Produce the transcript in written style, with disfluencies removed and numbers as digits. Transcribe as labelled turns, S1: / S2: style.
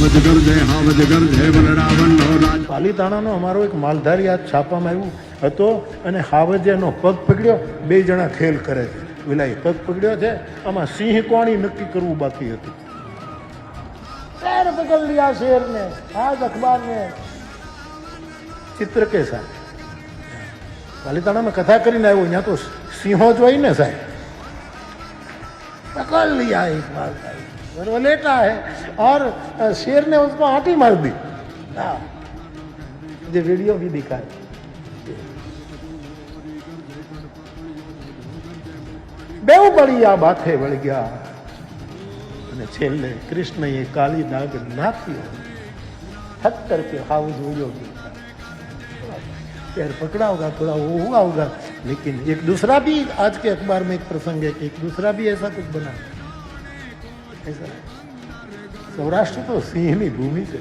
S1: હાવજગર જય હાવજગર જય બલરાવણ નો રાજ.
S2: પાલીતાણાનો અમારો એક માલધારી આ છાપામાં આવ્યું હતો અને હાવજેનો પગ પકડ્યો, બે જણા ખેલ કરે છે. પેલા એ પગ પકડ્યો છે, આમાં સિંહ કોણી નક્કી કરવું બાકી હતું. पैर पकड़ लिया शेर ने, आज अखबार में चित्र के साथ. पालीताना में कथा કરીને આવ્યો, यहाँ तो सिंहो जो ही ना साहब पकड़ लिया एक बार और वो लेटा है और शेर ने उसको आंटी मार दी. मुझे वीडियो भी दिखाया. बेव बड़ी आ बात है बढ़ गया અને છેલ્લે કૃષ્ણ એ કાલી નાગ નાખ્યો, थक करके हाउस हो पैर पकड़ा होगा, थोड़ा वो हुआ होगा, लेकिन एक दूसरा भी आज के अखबार में एक प्रसंग है कि एक दूसरा भी ऐसा कुछ बना. ऐसा सौराष्ट्र तो सिंह की भूमि से